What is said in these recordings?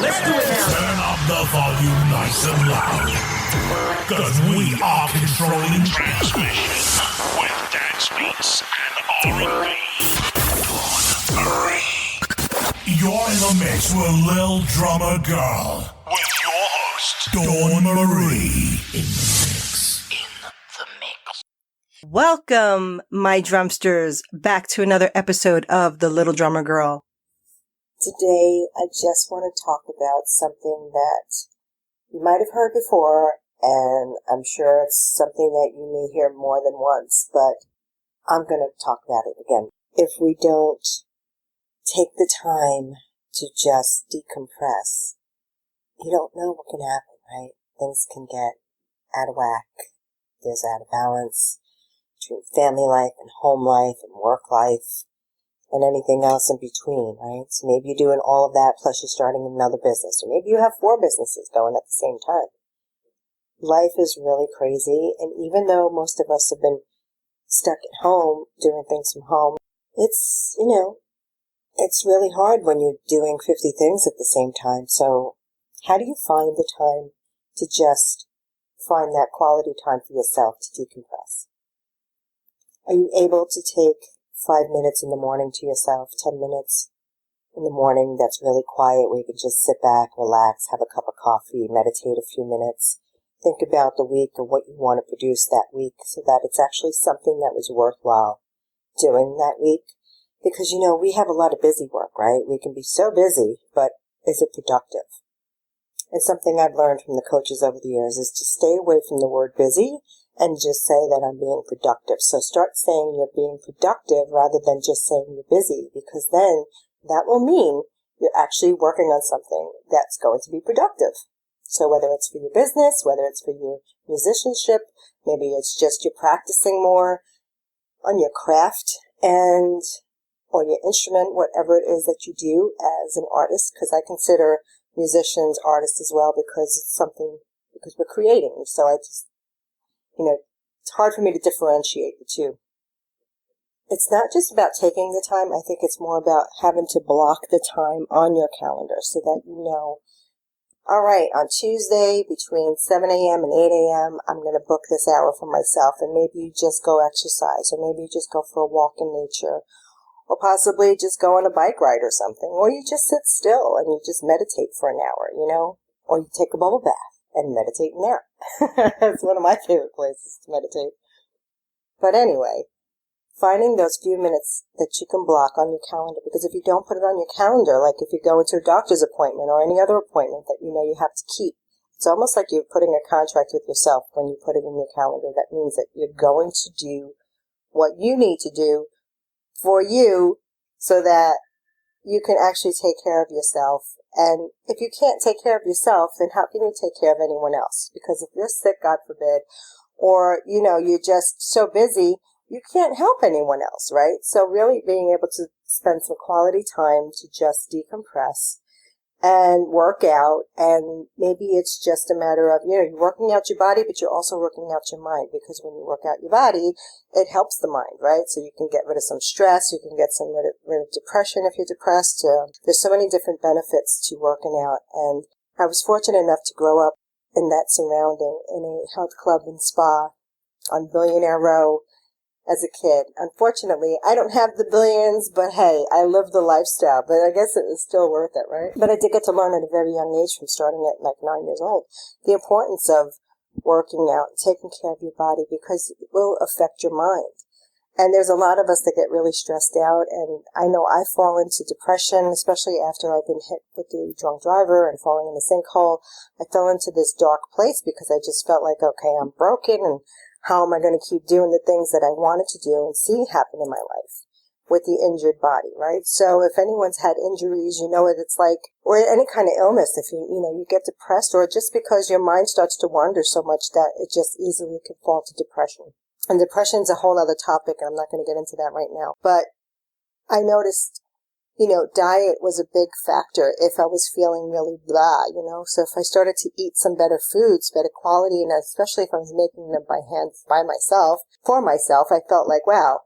Let's do it now. Turn up the volume nice and loud. Cause we are controlling transmission with dance beats and R&B. You're in the mix with Lil Drummer Girl. With your host, Dawn Marie. In the mix. Welcome, my drumsters, back to another episode of The Little Drummer Girl. Today, I just want to talk about something that you might have heard before, and I'm sure it's something that you may hear more than once, but I'm going to talk about it again. If we don't take the time to just decompress, you don't know what can happen, right? Things can get out of whack. There's out of balance between family life and home life and work life and anything else in between, right? So maybe you're doing all of that plus you're starting another business, or maybe you have 4 businesses going at the same time. Life is really crazy, and even though most of us have been stuck at home doing things from home, it's really hard when you're doing 50 things at the same time. So how do you find the time to just find that quality time for yourself to decompress? Are you able to take 5 minutes in the morning to yourself, 10 minutes in the morning that's really quiet where you can just sit back, relax, have a cup of coffee, meditate a few minutes, think about the week and what you want to produce that week so that it's actually something that was worthwhile doing that week? Because, we have a lot of busy work, right? We can be so busy, but is it productive? And something I've learned from the coaches over the years is to stay away from the word busy and just say that I'm being productive. So start saying you're being productive rather than just saying you're busy, because then that will mean you're actually working on something that's going to be productive. So whether it's for your business, whether it's for your musicianship, maybe it's just you're practicing more on your craft or your instrument, whatever it is that you do as an artist, because I consider musicians artists as well because we're creating. So I just, it's hard for me to differentiate the two. It's not just about taking the time. I think it's more about having to block the time on your calendar so that all right, on Tuesday between 7 a.m. and 8 a.m., I'm going to book this hour for myself, and maybe you just go exercise, or maybe you just go for a walk in nature, or possibly just go on a bike ride or something, or you just sit still and you just meditate for an hour, or you take a bubble bath and meditate in there. It's one of my favorite places to meditate. But anyway, finding those few minutes that you can block on your calendar, because if you don't put it on your calendar, like if you go into a doctor's appointment or any other appointment that you have to keep, it's almost like you're putting a contract with yourself when you put it in your calendar. That means that you're going to do what you need to do for you so that you can actually take care of yourself. And if you can't take care of yourself, then how can you take care of anyone else? Because if you're sick, God forbid, or, you're just so busy, you can't help anyone else, right? So really being able to spend some quality time to just decompress and work out, and maybe it's just a matter of, you're working out your body, but you're also working out your mind, because when you work out your body, it helps the mind, right? So you can get rid of some stress, you can get rid of depression if you're depressed. There's so many different benefits to working out, and I was fortunate enough to grow up in that surrounding in a health club and spa on Billionaire Row as a kid. Unfortunately, I don't have the billions, but hey, I lived the lifestyle, but I guess it was still worth it, right? But I did get to learn at a very young age, from starting at like 9 years old, the importance of working out, taking care of your body, because it will affect your mind. And there's a lot of us that get really stressed out, and I know I fall into depression, especially after I've been hit with the drunk driver and falling in the sinkhole. I fell into this dark place because I just felt like, okay, I'm broken, and how am I going to keep doing the things that I wanted to do and see happen in my life with the injured body, right? So if anyone's had injuries, you know what it's like, or any kind of illness, if you get depressed, or just because your mind starts to wander so much that it just easily can fall to depression. And depression's a whole other topic, and I'm not going to get into that right now. But I noticed, diet was a big factor if I was feeling really blah, So if I started to eat some better foods, better quality, and especially if I was making them by hand, by myself, for myself, I felt like, wow,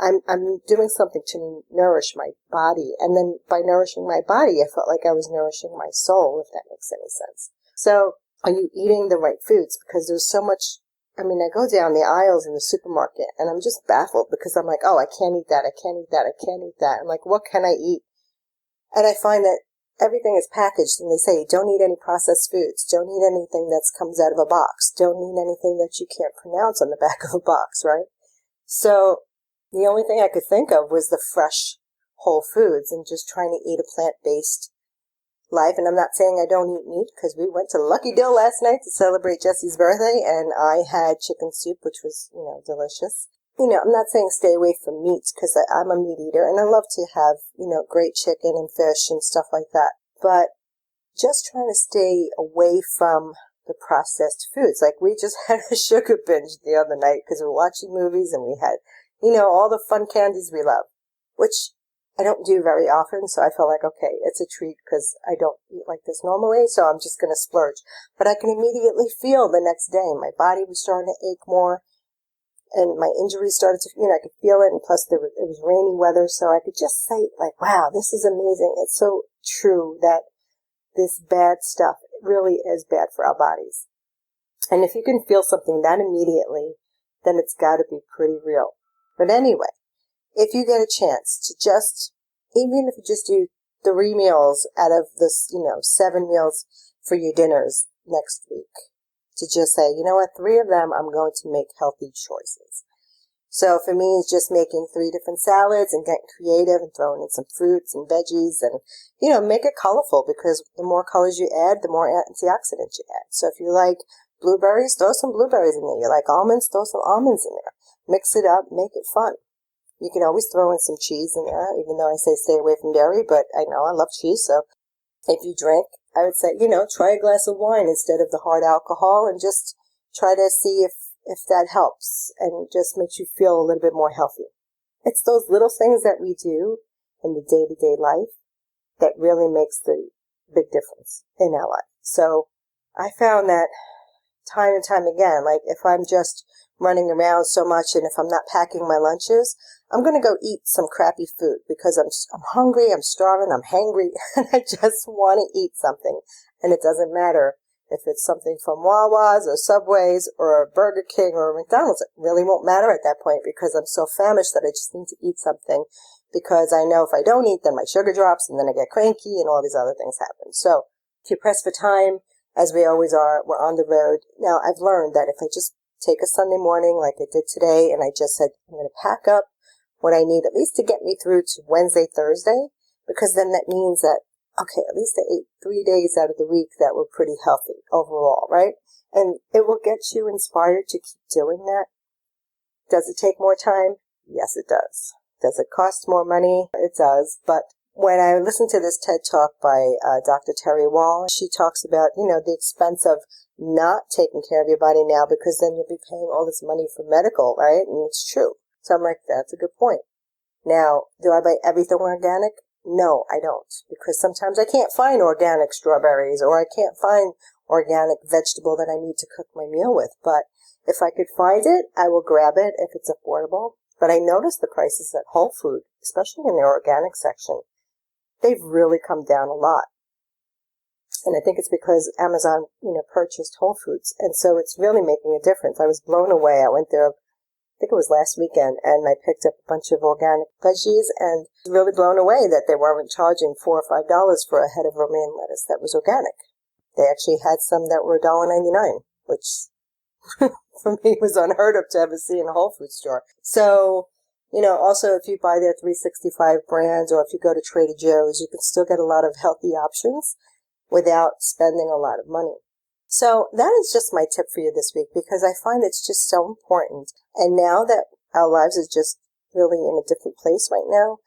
I'm doing something to nourish my body. And then by nourishing my body, I felt like I was nourishing my soul, if that makes any sense. So are you eating the right foods? Because there's so much, I go down the aisles in the supermarket and I'm just baffled because I'm like, oh, I can't eat that. I can't eat that. I can't eat that. I'm like, what can I eat? And I find that everything is packaged and they say, don't eat any processed foods. Don't eat anything that comes out of a box. Don't eat anything that you can't pronounce on the back of a box, right? So the only thing I could think of was the fresh whole foods and just trying to eat a plant-based life. And I'm not saying I don't eat meat because we went to Lucky Dill last night to celebrate Jesse's birthday and I had chicken soup, which was, delicious. I'm not saying stay away from meats because I'm a meat eater and I love to have, great chicken and fish and stuff like that. But just trying to stay away from the processed foods. Like we just had a sugar binge the other night because we were watching movies and we had all the fun candies we love, which I don't do very often. So I felt like, okay, it's a treat because I don't eat like this normally. So I'm just going to splurge. But I can immediately feel the next day my body was starting to ache more and my injuries started to, I could feel it. And plus it was rainy weather. So I could just say like, wow, this is amazing. It's so true that this bad stuff really is bad for our bodies. And if you can feel something that immediately, then it's got to be pretty real. But anyway, if you get a chance to just, even if you just do 3 meals out of this, 7 meals for your dinners next week, to just say, 3 of them I'm going to make healthy choices. So for me, it's just making 3 different salads and getting creative and throwing in some fruits and veggies and, make it colorful because the more colors you add, the more antioxidants you add. So if you like blueberries, throw some blueberries in there. You like almonds, throw some almonds in there. Mix it up, make it fun. You can always throw in some cheese in there, even though I say stay away from dairy, but I know I love cheese. So if you drink, I would say, try a glass of wine instead of the hard alcohol and just try to see if that helps and just makes you feel a little bit more healthy. It's those little things that we do in the day-to-day life that really makes the big difference in our life. So I found that time and time again, like if I'm just running around so much and if I'm not packing my lunches, I'm going to go eat some crappy food because I'm hungry, I'm starving, I'm hangry, and I just want to eat something. And it doesn't matter if it's something from Wawa's or Subway's or a Burger King or a McDonald's. It really won't matter at that point because I'm so famished that I just need to eat something because I know if I don't eat, then my sugar drops and then I get cranky and all these other things happen. So if you're pressed for time, as we always are, we're on the road. Now, I've learned that if I just take a Sunday morning like I did today and I just said, I'm going to pack up what I need at least to get me through to Wednesday, Thursday, because then that means that, okay, at least I ate 3 days out of the week that were pretty healthy overall, right? And it will get you inspired to keep doing that. Does it take more time? Yes, it does. Does it cost more money? It does. But when I listened to this TED Talk by Dr. Terry Wall, she talks about, the expense of not taking care of your body now because then you'll be paying all this money for medical, right? And it's true. So I'm like, that's a good point. Now, do I buy everything organic? No, I don't. Because sometimes I can't find organic strawberries or I can't find organic vegetable that I need to cook my meal with. But if I could find it, I will grab it if it's affordable. But I noticed the prices at Whole Foods, especially in the organic section, they've really come down a lot. And I think it's because Amazon, purchased Whole Foods. And so it's really making a difference. I was blown away. I went there, I think it was last weekend, and I picked up a bunch of organic veggies and was really blown away that they weren't charging $4 or $5 for a head of romaine lettuce that was organic. They actually had some that were $1.99, which for me was unheard of to ever see in a Whole Foods store. So, also if you buy their 365 brands or if you go to Trader Joe's, you can still get a lot of healthy options without spending a lot of money. So that is just my tip for you this week because I find it's just so important. And now that our lives is just really in a different place right now,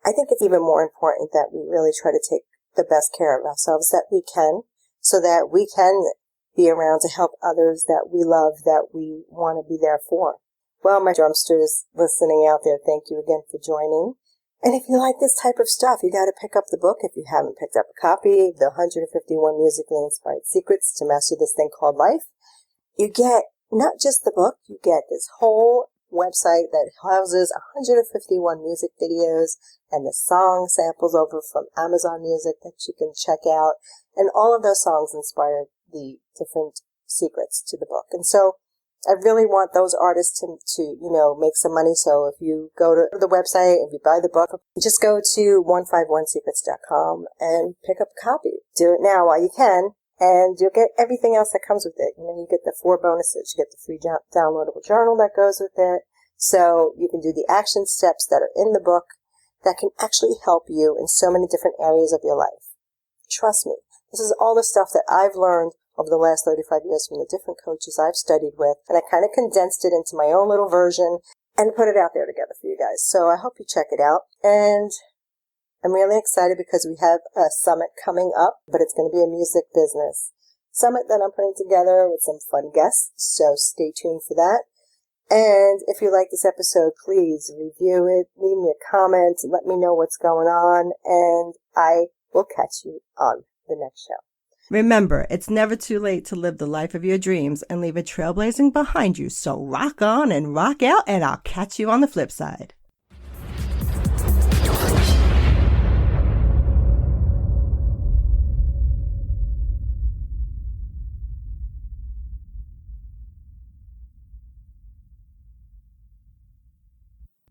I think it's even more important that we really try to take the best care of ourselves that we can so that we can be around to help others that we love, that we want to be there for. Well, my drumsters listening out there, thank you again for joining. And if you like this type of stuff, you got to pick up the book if you haven't picked up a copy, The 151 Musically Inspired Secrets to Master This Thing Called Life. You get not just the book, you get this whole website that houses 151 music videos and the song samples over from Amazon Music that you can check out. And all of those songs inspired the different secrets to the book. And so I really want those artists to make some money. So if you go to the website, if you buy the book, just go to 151secrets.com and pick up a copy. Do it now while you can, and you'll get everything else that comes with it. You get the 4 bonuses. You get the free downloadable journal that goes with it. So you can do the action steps that are in the book that can actually help you in so many different areas of your life. Trust me, this is all the stuff that I've learned over the last 35 years from the different coaches I've studied with, and I kind of condensed it into my own little version and put it out there together for you guys. So I hope you check it out. And I'm really excited because we have a summit coming up, but it's going to be a music business summit that I'm putting together with some fun guests. So stay tuned for that. And if you like this episode, please review it, leave me a comment, let me know what's going on, and I will catch you on the next show. Remember, it's never too late to live the life of your dreams and leave it trailblazing behind you. So rock on and rock out, and I'll catch you on the flip side.